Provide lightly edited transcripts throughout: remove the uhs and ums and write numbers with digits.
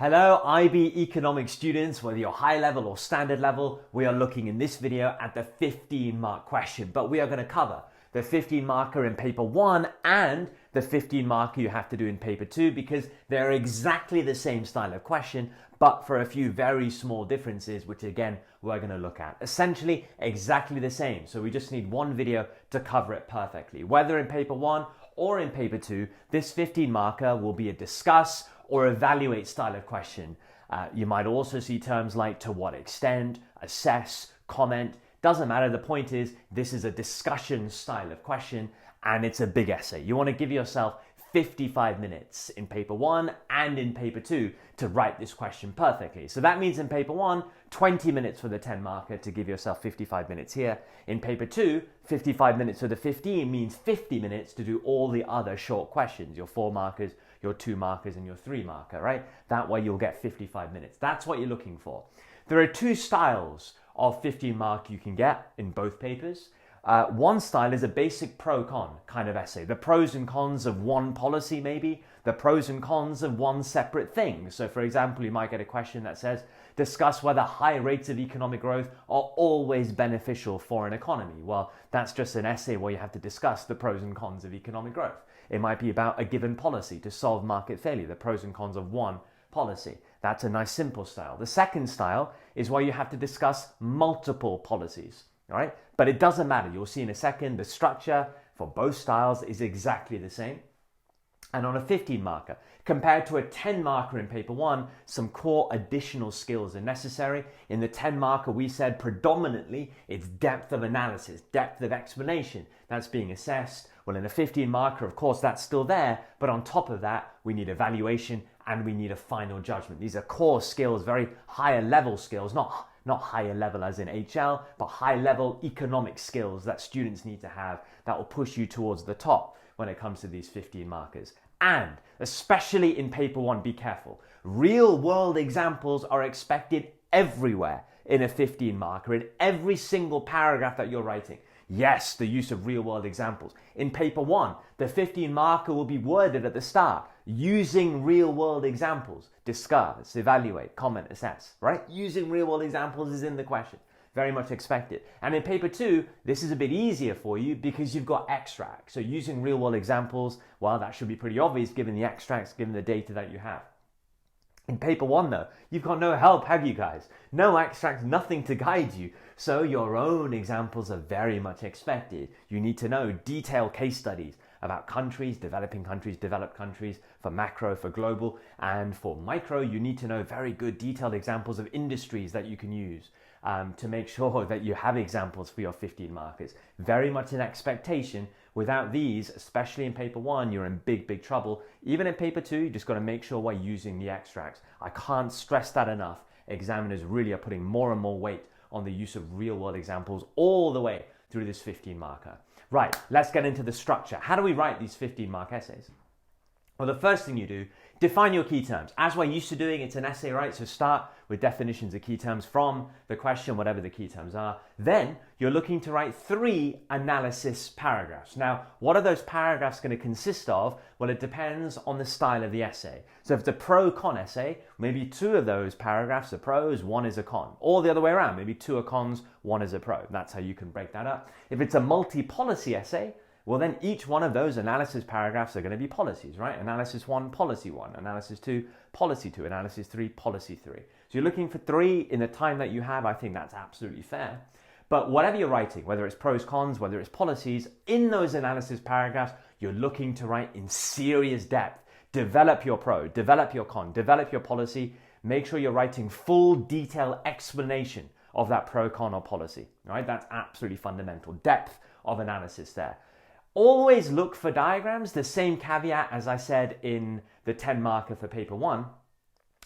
Hello, IB economics students, whether you're high level or standard level, we are looking in this video at the 15-mark question, but we are going to cover the 15 marker in paper 1 and the 15 marker you have to do in paper 2 because they're exactly the same style of question, but for a few very small differences, which again, we're going to look at. Essentially, exactly the same. So we just need one video to cover it perfectly. Whether in paper 1 or in paper 2, this 15 marker will be a discuss or evaluate style of question. You might also see terms like to what extent, assess, comment. Doesn't matter. The point is this is a discussion style of question and it's a big essay. You want to give yourself 55 minutes in paper 1 and in paper 2 to write this question perfectly. So that means in paper 1, 20 minutes for the 10 marker to give yourself 55 minutes here. In paper 2, 55 minutes for the 15 means 50 minutes to do all the other short questions, your 4 markers, your 2 markers and your 3 marker, right? That way you'll get 55 minutes. That's what you're looking for. There are 2 styles of 15 mark you can get in both papers. One style is a basic pro-con kind of essay. The pros and cons of one policy maybe, the pros and cons of one separate thing. So for example, you might get a question that says, discuss whether high rates of economic growth are always beneficial for an economy. Well, that's just an essay where you have to discuss the pros and cons of economic growth. It might be about a given policy to solve market failure, the pros and cons of one policy. That's a nice simple style. The second style is where you have to discuss multiple policies, all right? But it doesn't matter. You'll see in a second, the structure for both styles is exactly the same. And on a 15 marker, compared to a 10 marker in paper 1, some core additional skills are necessary. In the 10 marker, we said predominantly it's depth of analysis, depth of explanation that's being assessed. Well, in a 15 marker, of course, that's still there. But on top of that, we need evaluation and we need a final judgment. These are core skills, very higher level skills, not higher level as in HL, but high level economic skills that students need to have that will push you towards the top when it comes to these 15 markers. And especially in paper 1, be careful. Real world examples are expected everywhere in a 15 marker, in every single paragraph that you're writing. Yes, the use of real world examples. In paper 1, the 15 marker will be worded at the start, using real world examples. Discuss, evaluate, comment, assess, right? Using real world examples is in the question. Very much expected. And in paper 2, this is a bit easier for you because you've got extracts. So using real world examples, well, that should be pretty obvious given the extracts, given the data that you have. In paper 1 though, you've got no help, have you guys? No extracts, nothing to guide you. So your own examples are very much expected. You need to know detailed case studies about countries, developing countries, developed countries, for macro, for global, and for micro, you need to know very good detailed examples of industries that you can use to make sure that you have examples for your 15 markers. Very much an expectation. Without these, especially in paper 1, you're in big trouble. Even in paper 2, you just got to make sure we're using the extracts. I can't stress that enough. Examiners really are putting more and more weight on the use of real world examples all the way through this 15 marker. Right, let's get into the structure. How do we write these 15 mark essays? Well, the first thing you do, define your key terms. As we're used to doing, it's an essay, right? So start with definitions of key terms from the question, whatever the key terms are. Then you're looking to write 3 analysis paragraphs. Now, what are those paragraphs going to consist of? Well, it depends on the style of the essay. So if it's a pro-con essay, maybe 2 of those paragraphs are pros, 1 is a con. Or the other way around, maybe 2 are cons, 1 is a pro. That's how you can break that up. If it's a multi-policy essay, well, then each one of those analysis paragraphs are going to be policies, right? Analysis 1, policy 1. Analysis 2, policy 2. Analysis 3, policy 3. So you're looking for 3 in the time that you have. I think that's absolutely fair. But whatever you're writing, whether it's pros, cons, whether it's policies, in those analysis paragraphs, you're looking to write in serious depth. Develop your pro, develop your con, develop your policy. Make sure you're writing full detailed explanation of that pro, con, or policy, right? That's absolutely fundamental. Depth of analysis there. Always look for diagrams, the same caveat as I said in the 10 marker for paper 1.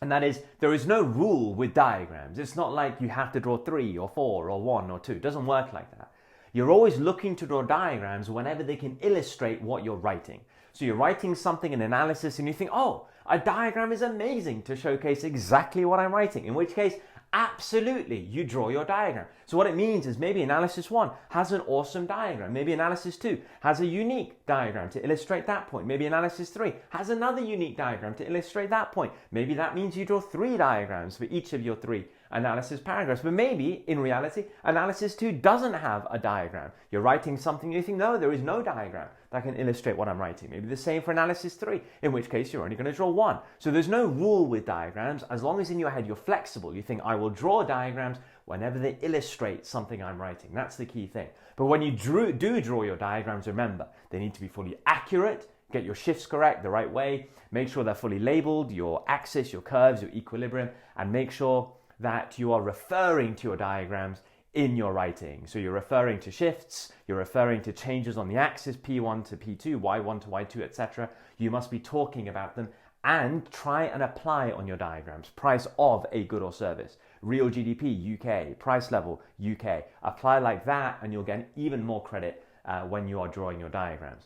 And that is, there is no rule with diagrams. It's not like you have to draw 3 or 4 or 1 or 2. It doesn't work like that. You're always looking to draw diagrams whenever they can illustrate what you're writing. So you're writing something in analysis and you think, oh, a diagram is amazing to showcase exactly what I'm writing. In which case, Absolutely, you draw your diagram. So what it means is maybe analysis 1 has an awesome diagram. Maybe analysis 2 has a unique diagram to illustrate that point. Maybe analysis 3 has another unique diagram to illustrate that point. Maybe that means you draw 3 diagrams for each of your 3 analysis paragraphs. But maybe, in reality, analysis 2 doesn't have a diagram. You're writing something, you think, no, there is no diagram that can illustrate what I'm writing. Maybe the same for analysis 3, in which case you're only going to draw 1. So there's no rule with diagrams. As long as in your head you're flexible, you think, I will draw diagrams whenever they illustrate something I'm writing. That's the key thing. But when you do draw your diagrams, remember, they need to be fully accurate, get your shifts correct the right way, make sure they're fully labeled, your axis, your curves, your equilibrium, and make sure that you are referring to your diagrams in your writing. So you're referring to shifts, you're referring to changes on the axis, P1 to P2, Y1 to Y2, etc. You must be talking about them and try and apply on your diagrams. Price of a good or service, real GDP, UK, price level, UK. Apply like that and you'll get even more credit when you are drawing your diagrams.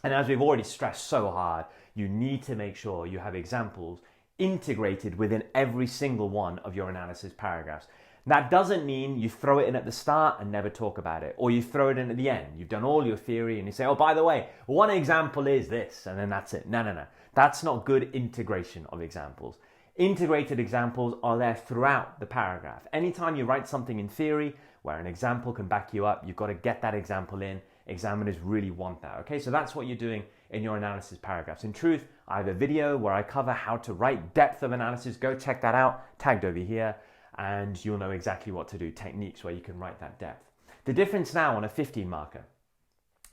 And as we've already stressed so hard, you need to make sure you have examples integrated within every single one of your analysis paragraphs. That doesn't mean you throw it in at the start and never talk about it, or you throw it in at the end. You've done all your theory and you say, oh, by the way, one example is this, and then that's it. No. That's not good integration of examples. Integrated examples are there throughout the paragraph. Anytime you write something in theory where an example can back you up, you've got to get that example in. Examiners really want that, okay? So that's what you're doing in your analysis paragraphs. In truth, I have a video where I cover how to write depth of analysis. Go check that out, tagged over here, and you'll know exactly what to do, techniques where you can write that depth. The difference now on a 15 marker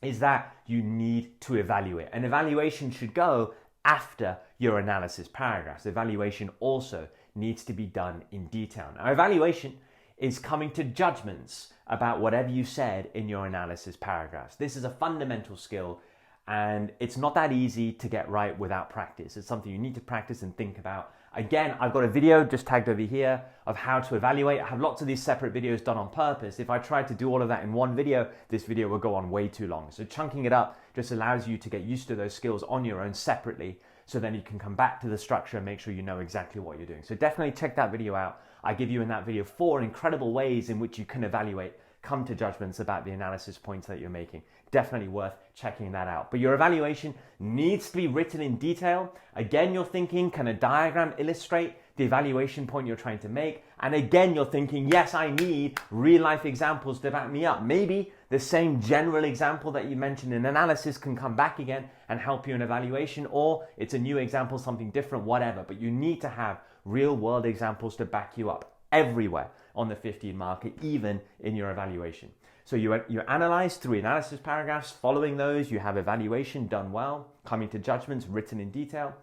is that you need to evaluate. An evaluation should go after your analysis paragraphs. Evaluation also needs to be done in detail. Now, evaluation is coming to judgments about whatever you said in your analysis paragraphs. This is a fundamental skill and it's not that easy to get right without practice. It's something you need to practice and think about. Again, I've got a video just tagged over here of how to evaluate. I have lots of these separate videos done on purpose. If I tried to do all of that in one video, this video will go on way too long. So chunking it up just allows you to get used to those skills on your own separately, so then you can come back to the structure and make sure you know exactly what you're doing. So definitely check that video out. I give you in that video 4 incredible ways in which you can evaluate, come to judgments about the analysis points that you're making. Definitely worth checking that out. But your evaluation needs to be written in detail. Again, you're thinking, can a diagram illustrate the evaluation point you're trying to make? And again, you're thinking, yes, I need real life examples to back me up. Maybe the same general example that you mentioned in analysis can come back again and help you in evaluation, or it's a new example, something different, whatever. But you need to have real world examples to back you up everywhere on the 15 marker, even in your evaluation. So you analyze 3 analysis paragraphs. Following those, you have evaluation done well, coming to judgments written in detail.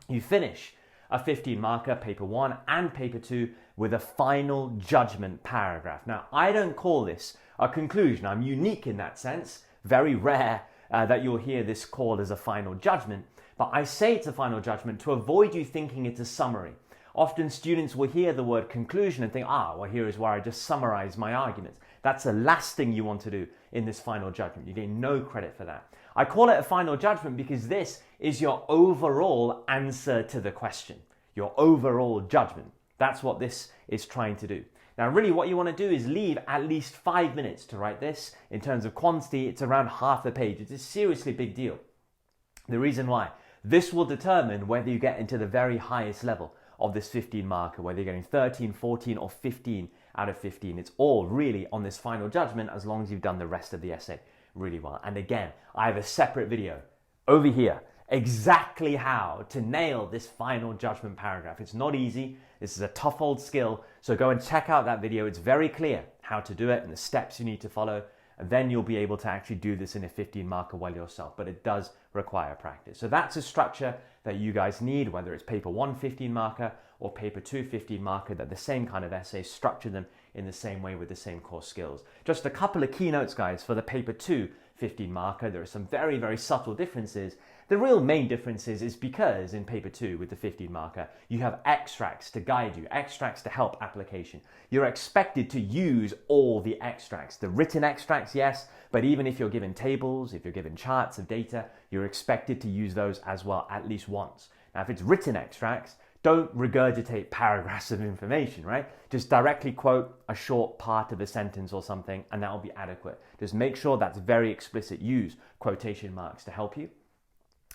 You finish a 15 marker, paper 1 and paper 2, with a final judgment paragraph. Now, I don't call this a conclusion. I'm unique in that sense. Very rare that you'll hear this called as a final judgment, but I say it's a final judgment to avoid you thinking it's a summary. Often students will hear the word conclusion and think, well, here is where I just summarize my arguments. That's the last thing you want to do in this final judgment. You gain no credit for that. I call it a final judgment because this is your overall answer to the question, your overall judgment. That's what this is trying to do. Now, really what you want to do is leave at least 5 minutes to write this. In terms of quantity, it's around half a page. It's a seriously big deal. The reason why, this will determine whether you get into the very highest level of this 15 marker, whether you're getting 13, 14 or 15 out of 15. It's all really on this final judgment as long as you've done the rest of the essay really well. And again, I have a separate video over here, exactly how to nail this final judgment paragraph. It's not easy. This is a tough old skill. So go and check out that video. It's very clear how to do it and the steps you need to follow. And then you'll be able to actually do this in a 15 marker well yourself, but it does require practice. So that's a structure that you guys need, whether it's paper 1 15 marker or paper 2 15 marker, that the same kind of essays, structure them in the same way with the same core skills. Just a couple of keynotes, guys, for the paper 2 15 marker. There are some very, very subtle differences. The real main differences is because in paper 2 with the 15 marker, you have extracts to guide you, extracts to help application. You're expected to use all the extracts. The written extracts, yes, but even if you're given tables, if you're given charts of data, you're expected to use those as well at least once. Now, if it's written extracts, don't regurgitate paragraphs of information, right? Just directly quote a short part of a sentence or something, and that will be adequate. Just make sure that's very explicit. Use quotation marks to help you.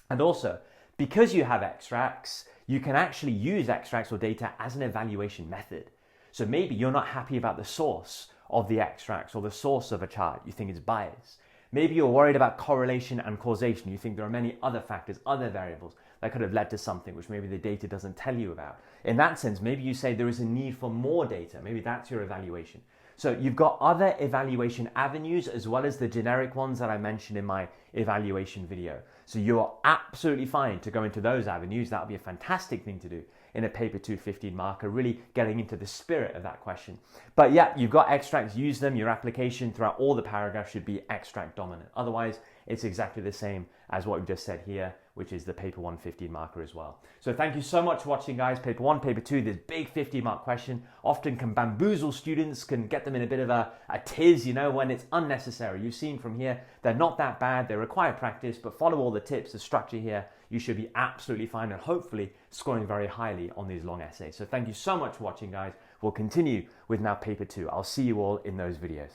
And also, because you have extracts, you can actually use extracts or data as an evaluation method. So maybe you're not happy about the source of the extracts or the source of a chart. You think it's biased. Maybe you're worried about correlation and causation. You think there are many other factors, other variables that could have led to something which maybe the data doesn't tell you about. In that sense, maybe you say there is a need for more data. Maybe that's your evaluation. So you've got other evaluation avenues as well as the generic ones that I mentioned in my evaluation video. So you're absolutely fine to go into those avenues. That would be a fantastic thing to do in a paper 2 15 marker, really getting into the spirit of that question. But yeah, you've got extracts, use them. Your application throughout all the paragraphs should be extract dominant. Otherwise, it's exactly the same as what we've just said here, which is the paper 1 15 marker as well. So thank you so much for watching, guys. Paper 1, paper 2, this big 50 mark question often can bamboozle students, can get them in a bit of a tiz, you know, when it's unnecessary. You've seen from here, they're not that bad. They require practice, but follow all the tips, the structure here. You should be absolutely fine and hopefully scoring very highly on these long essays. So thank you so much for watching, guys. We'll continue with now paper 2. I'll see you all in those videos.